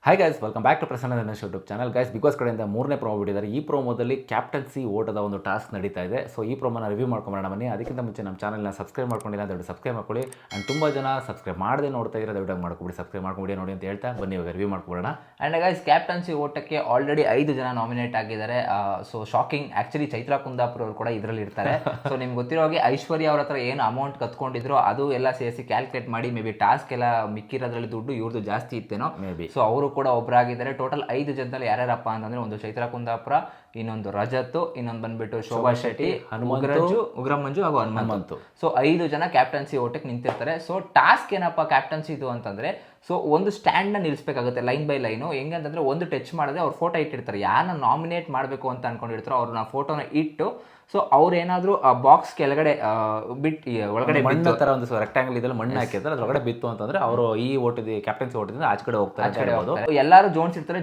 Hi guys, welcome back to Prasanna Dinesh YouTube channel. Guys, Bigg Boss ಕಡೆಯಿಂದ ಮೂರನೇ promo ಬಿಟ್ಟಿದ್ದಾರೆ. ಈ ಪ್ರೋಮೋದಲ್ಲಿ ಕ್ಯಾಪ್ಟನ್ಸಿ ಓಟದ ಒಂದು ಟಾಸ್ಕ್ ನಡೀತಾ ಇದೆ. ಸೊ ಈ ಪ್ರೋಮೋನ ರಿವ್ಯೂ ಮಾಡ್ಕೊಂಬರೋಣ ಬನ್ನಿ. ಅದಕ್ಕಿಂತ ಮುಂಚೆ ನಮ್ಮ ಚಾನಲ್ನ ಸಬ್ಸ್ಕ್ರೈಬ್ ಮಾಡ್ಕೊಂಡಿಲ್ಲ ಅಂತ ಸಬ್ಸ್ಕ್ರೈಬ್ ಮಾಡ್ಕೊಳ್ಳಿ. ಆ್ಯಂಡ್ ತುಂಬ ಜನ ಸಬ್ಸ್ಕ್ರೈಬ್ ಮಾಡದೆ ನೋಡ್ತಾ ಇದ್ದಾರೆ, ದಯವಿಟ್ಟು ಮಾಡ್ಕೊಬಿಡಿ, ಸಬ್ಸ್ಕ್ರೈಬ್ ಮಾಡ್ಕೊಂಡು ನೋಡಿ ಅಂತ ಹೇಳ್ತಾ ಬನ್ನಿ ಇವಾಗ ರಿವ್ಯೂ ಮಾಡ್ಕೊಳ್ಳೋಣ. ಆ್ಯಂಡ್ ಗೈಸ್, ಕ್ಯಾಪ್ಟನ್ಸಿ ಓಟಕ್ಕೆ ಆಲ್ರೆಡಿ 5 ಜನ ನಾಮಿನೇಟ್ ಆಗಿದ್ದಾರೆ. So shocking. Actually Chaitra Kundapura ಅವರು ಕೂಡ ಇದರಲ್ಲಿ ಇರ್ತಾರೆ. ಸೊ ನಿಮ್ಗೆ ಗೊತ್ತಿರೋ ಹಾಗೆ ಐಶ್ವರ್ಯ ಅವ್ರ ಹತ್ರ ಏನು ಅಮೌಂಟ್ ಕತ್ಕೊಂಡಿದ್ರು ಅದು ಎಲ್ಲ ಸೇರಿಸಿ ಕ್ಯಾಲ್ಕುಲೇಟ್ ಮಾಡಿ ಮೇ ಬಿ ಟಾಸ್ಕ್ ಎಲ್ಲ ಮಿಕ್ಕಿರೋದ್ರಲ್ಲಿ ದುಡ್ಡು ಇವ್ರದ್ದು ಜಾಸ್ತಿ ಇತ್ತೇನೋ ಮೇ ಬಿ. ಸೊ ಅವರು ಕೂಡ ಒಬ್ಬರಾಗಿದ್ದಾರೆ. ಟೋಟಲ್ 5 ಜನದಲ್ಲಿ ಯಾರ್ಯಾರಪ್ಪ ಅಂತಂದ್ರೆ ಒಂದು ಚೈತ್ರಾ ಕುಂದಾಪುರ, ಇನ್ನೊಂದು ರಜತ್, ಇನ್ನೊಂದು ಬಂದ್ಬಿಟ್ಟು ಶೋಭಾ ಶೆಟ್ಟಿ, ಉಗ್ರಂ ಮಂಜು ಹಾಗೂ ಹನುಮಂತು. ಸೊ 5 ಜನ ಕ್ಯಾಪ್ಟನ್ಸಿ ಓಟಕ್ಕೆ ನಿಂತಿರ್ತಾರೆ. ಸೊ ಟಾಸ್ಕ್ ಏನಪ್ಪ ಕ್ಯಾಪ್ಟನ್ಸಿ ಇದು ಅಂತಂದ್ರೆ, ಸೊ ಒಂದು ಸ್ಟ್ಯಾಂಡ್ ನ ನಿಲ್ಲಿಸಬೇಕಾಗುತ್ತೆ ಲೈನ್ ಬೈ ಲೈನು. ಹೆಂಗಂತಂದ್ರೆ ಒಂದು ಟಚ್ ಮಾಡಿದ್ರೆ ಅವ್ರು ಫೋಟೋ ಇಟ್ಟಿರ್ತಾರೆ, ಯಾರನ್ನ ನಾಮಿನೇಟ್ ಮಾಡಬೇಕು ಅಂತ ಅನ್ಕೊಂಡಿರ್ತಾರೋ ಅವ್ರನ್ನ ಫೋಟೋನ ಇಟ್ಟು, ಸೊ ಅವ್ರೇನಾದ್ರೂ ಆ ಬಾಕ್ಸ್ ಕೆಳಗಡೆ ಬಿಟ್ಟು ಒಳಗಡೆ ಮಣ್ಣು ತರ ಒಂದು ರೆಕ್ಟಾಂಗಲ್ ಇದೆಲ್ಲ ಮಣ್ಣು ಹಾಕಿದ್ರೆ ಅದ್ರೊಳಗಡೆ ಬಿತ್ತು ಅಂತಂದ್ರೆ ಅವರು ಈ ಓಟದ ಕ್ಯಾಪ್ಟನ್ಸಿ ಓಟದಿಂದ ಆಚೆ ಕಡೆ ಹೋಗ್ತಾರೆ. ಎಲ್ಲರೂ ಜೋಣಿಸಿರ್ತಾರೆ.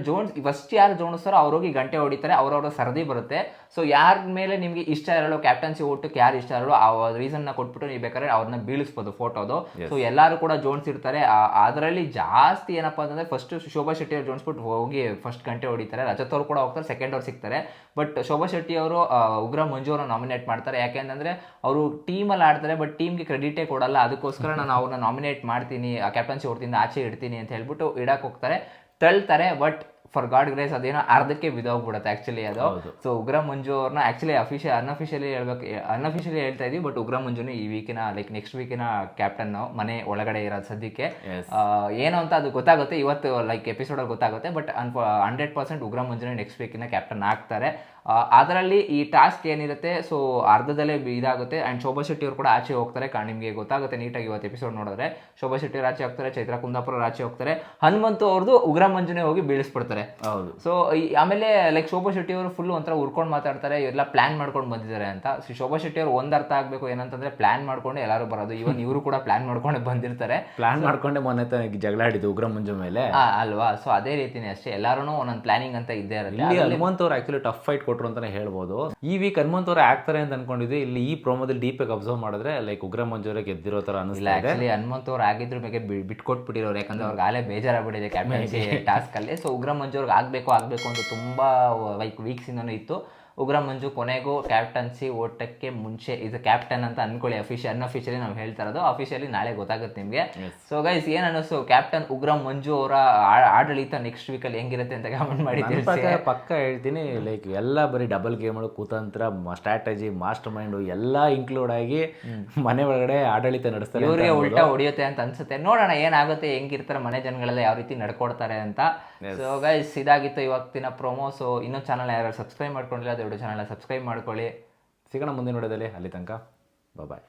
ಫಸ್ಟ್ ಯಾರು ಜೋಣಿಸ್ತಾರೋ ಅವ್ರೋಗಿ ಗಂಟೆ ಹೊಡಿತಾರೆ, ಅವ್ರವ್ರ ಸರದಿ ಬರುತ್ತೆ. ಸೊ ಯಾರ ಮೇಲೆ ನಿಮ್ಗೆ ಇಷ್ಟ ಇರಲ್ಲ ಕ್ಯಾಪ್ಟನ್ಸಿ ಓಟಕ್ಕೆ ಯಾರು ಇಷ್ಟ ಇರಲ್ಲ ಆ ರೀಸನ್ ನ ಕೊಟ್ಬಿಟ್ಟು ನೀವು ಬೇಕಾದ್ರೆ ಅವ್ರನ್ನ ಬೀಳಿಸ್ಬೋದು ಫೋಟೋದು. ಸೊ ಎಲ್ಲರೂ ಕೂಡ ಜೋಣಿಸಿರ್ತಾರೆ. ಅದರಲ್ಲಿ ಜಾಸ್ತಿ ಏನಪ್ಪಾ ಅಂತಂದ್ರೆ ಫಸ್ಟ್ ಶೋಭಾ ಶೆಟ್ಟಿ ಅವ್ರು ಜೋಣಿಸ್ಬಿಟ್ಟು ಹೋಗಿ ಫಸ್ಟ್ ಗಂಟೆ ಹೊಡಿತಾರೆ. ರಜತ್ ಅವ್ರು ಕೂಡ ಹೋಗ್ತಾರೆ, ಸೆಕೆಂಡ್ ಅವ್ರು ಸಿಗ್ತಾರೆ. ಬಟ್ ಶೋಭಾ ಶೆಟ್ಟಿ ಅವರು ಉಗ್ರ ಮಂಜು ನಾಮಿನೇಟ್ ಮಾಡ್ತಾರೆ. ಯಾಕೆಂದ್ರೆ ಅವರು ಟೀಮಲ್ಲಿ ಆಡ್ತಾರೆ, ಬಟ್ ಟೀಮ್ಗೆ ಕ್ರೆಡಿಟೇ ಕೊಡಲ್ಲ. ಅದಕ್ಕೋಸ್ಕರ ನಾನು ಅವ್ರನ್ನ ನಾಮಿನೇಟ್ ಮಾಡ್ತೀನಿ, ಕ್ಯಾಪ್ಟನ್ಸಿ ಓಟದಿಂದ ಆಚೆ ಇಡ್ತೀನಿ ಅಂತ ಹೇಳ್ಬಿಟ್ಟು ಇಡಕ್ಕೆ ಹೋಗ್ತಾರೆ, ತಳ್ತಾರೆ. ಬಟ್ ಫಾರ್ ಗಾಡ್ ಗ್ರೇಸ್ ಅದೇನೋ ಅರ್ಧಕ್ಕೆ ಬಿದ್ದೋಗ್ಬಿಡುತ್ತೆ ಆಕ್ಚುಲಿ ಅದು. ಸೊ ಉಗ್ರ ಮಂಜು ಅವ್ರನ್ನ ಆಕ್ಚುಲಿ ಅನ್ಅಫಿಷಿಯಲಿ ಹೇಳ್ತಾ ಇದೀವಿ, ಬಟ್ ಉಗ್ರ ಮಂಜುನು ಈ ವೀಕಿನ ಲೈಕ್ ನೆಕ್ಸ್ಟ್ ವೀಕಿನ ಕ್ಯಾಪ್ಟನ್ ಮನೆ ಒಳಗಡೆ ಇರೋದು ಸದ್ಯಕ್ಕೆ. ಏನು ಅಂತ ಅದು ಗೊತ್ತಾಗುತ್ತೆ ಇವತ್ತು, ಲೈಕ್ ಎಪಿಸೋಡಲ್ಲಿ ಗೊತ್ತಾಗುತ್ತೆ. ಬಟ್ 100% ಉಗ್ರ ಮಂಜುನೇ ನೆಕ್ಸ್ಟ್ ವೀಕಿನ ಕ್ಯಾಪ್ಟನ್ ಆಗ್ತಾರೆ. ಅದರಲ್ಲಿ ಈ ಟಾಸ್ಕ್ ಏನಿರುತ್ತೆ, ಸೊ ಅರ್ಧದಲ್ಲೇ ಇದಾಗುತ್ತೆ. ಆ್ಯಂಡ್ ಶೋಭಾ ಶೆಟ್ಟಿ ಅವರು ಕೂಡ ಆಚೆ ಹೋಗ್ತಾರೆ. ನಿಮಗೆ ಗೊತ್ತಾಗುತ್ತೆ ನೀಟಾಗಿ ಇವತ್ತು ಎಪಿಸೋಡ್ ನೋಡಿದ್ರೆ. ಶೋಭಾ ಶೆಟ್ಟಿ ಆಚೆ ಹೋಗ್ತಾರೆ, ಚೈತ್ರಾ ಕುಂದಾಪುರ ಆಚೆ ಹೋಗ್ತಾರೆ, ಹನುಮಂತು ಅವ್ರದ್ದು ಉಗ್ರ ಮಂಜುನೇ ಹೋಗಿ ಬೀಳಿಸ್ಬಿಡ್ತಾರೆ. ಹೌದು. ಸೊ ಆಮೇಲೆ ಲೈಕ್ ಶೋಭಾ ಶೆಟ್ಟಿ ಅವರು ಫುಲ್ ಒಂಥರ ಉರ್ಕೊಂಡು ಮಾತಾಡ್ತಾರೆ, ಎಲ್ಲ ಪ್ಲಾನ್ ಮಾಡ್ಕೊಂಡು ಬಂದಿದ್ದಾರೆ ಅಂತ. ಶೋಭಾ ಶೆಟ್ಟಿ ಅವರು ಒಂದು ಅರ್ಥ ಆಗಬೇಕು ಏನಂತಂದ್ರೆ, ಪ್ಲಾನ್ ಮಾಡ್ಕೊಂಡು ಎಲ್ಲರೂ ಬರೋದು. ಇವನ್ ಇವರು ಕೂಡ ಪ್ಲಾನ್ ಮಾಡ್ಕೊಂಡು ಬಂದಿರ್ತಾರೆ. ಪ್ಲಾನ್ ಮಾಡ್ಕೊಂಡೆ ಮೊನ್ನೆ ಜಗಳ ಆಡಿದ್ದು ಉಗ್ರ ಮಂಜು ಮೇಲೆ ಅಲ್ವಾ. ಸೊ ಅದೇ ರೀತಿನೇ ಅಷ್ಟೇ, ಎಲ್ಲರೂ ಒಂದೊಂದು ಪ್ಲಾನಿಂಗ್ ಅಂತ ಇದ್ದೇ ಇರುತ್ತೆ. ಹನುಮಂತ್ ಅವ್ರು ಆಕ್ಚುಲಿ ಟಫ್ ಫೈಟ್ ಕೊಟ್ಟರು ಅಂತಾನೆ ಹೇಳ್ಬೋದು. ಈ ವೀಕ್ ಹನುಮಂತ್ ಅವ್ರು ಆಗ್ತಾರೆ ಅಂತ ಅನ್ಕೊಂಡಿದ್ವಿ. ಇಲ್ಲಿ ಈ ಪ್ರೋಮೋದಲ್ಲಿ ಡೀಪಾಗಿ ಅಬ್ಸರ್ವ್ ಮಾಡಿದ್ರೆ ಲೈಕ್ ಉಗ್ರ ಮಂಜು ಅವರೇ ಗೆದ್ದಿರೋ ತರ ಅನಿಸ್ತಿಲ್ಲ. ಆಕ್ಚುಲಿ ಹನುಮಂತ್ ಅವ್ರು ಆಗಿದ್ರು ಬಗ್ಗೆ ಬಿಟ್ಕೊಟ್ಬಿಟ್ಟಿರೋರು, ಯಾಕಂದ್ರೆ ಅವ್ರಿಗೆ ಆಲೇ ಬೇಜಾರಾಗ್ಬಿಟ್ಟಿದೆ ಕ್ಯಾಪ್ಟನ್ಸಿ ಟಾಸ್ಕ್ ಅಲ್ಲಿ. ಸೊ ಉಗ್ರ ಮಂಜು ಅವ್ರಿಗೆ ಆಗ್ಬೇಕು ಅಂತ ತುಂಬಾ ಲೈಕ್ ವೀಕ್ಸ್ ಇಂದನೂ ಇತ್ತು. ಉಗ್ರ ಮಂಜು ಕೊನೆಗೂ ಕ್ಯಾಪ್ಟನ್ಸಿ ಓಟಕ್ಕೆ ಮುಂಚೆ ಇದು ಕ್ಯಾಪ್ಟನ್ ಅಂತ ಅನ್ಕೊಳ್ಳಿ. ಅನ್ಅಫಿಷಿಯಲಿ ನಾವು ಹೇಳ್ತಾ ಇರೋದು, ಅಫಿಷಿಯಲಿ ನಾಳೆ ಗೊತ್ತಾಗುತ್ತೆ ನಿಮಗೆ. ಸೊ ಗೈಸ್, ಏನ್ ಅನ್ನಿಸ್ತು ಕ್ಯಾಪ್ಟನ್ ಉಗ್ರ ಮಂಜು ಅವರ ಆಡಳಿತ ನೆಕ್ಸ್ಟ್ ವೀಕಲ್ಲಿ ಹೆಂಗಿರುತ್ತೆ ಅಂತ ಕಮೆಂಟ್ ಮಾಡಿದ್ದೀನಿ. ಪಕ್ಕ ಹೇಳ್ತೀನಿ, ಲೈಕ್ ಎಲ್ಲ ಬರೀ ಡಬಲ್ ಗೇಮ್ಗಳು, ಕುತಂತ್ರ, ಸ್ಟ್ರಾಟಜಿ, ಮಾಸ್ಟರ್ ಮೈಂಡ್ ಎಲ್ಲ ಇನ್ಕ್ಲೂಡ್ ಆಗಿ ಮನೆ ಒಳಗಡೆ ಆಡಳಿತ ನಡೆಸ್ತಾರೆ. ಇವರಿಗೆ ಉಲ್ಟಾ ಹೊಡಿಯುತ್ತೆ ಅಂತ ಅನ್ಸುತ್ತೆ. ನೋಡೋಣ ಏನಾಗುತ್ತೆ, ಹೆಂಗಿರ್ತಾರೆ ಮನೆ ಜನಗಳೆಲ್ಲ ಯಾವ ರೀತಿ ನಡ್ಕೊಡ್ತಾರೆ ಅಂತ. ಸೊ ಗೈಸ್, ಇದಾಗಿತ್ತು ಇವತ್ತಿನ ಪ್ರೋಮೋ. ಸೊ ಇನ್ನೊಂದು ಚಾನಲ್ ಯಾರು ಸಬ್ಸ್ಕ್ರೈಬ್ ಮಾಡ್ಕೊಂಡಿಲ್ಲ, ಚಾನಲ್ ಸಬ್ಸ್ಕ್ರೈಬ್ ಮಾಡ್ಕೊಳ್ಳಿ. ಸಿಗೋಣ ಮುಂದಿನ ವಿಡಿಯೋದಲ್ಲಿ. ಅಲ್ಲಿ ತನಕ ಬಾಯ್.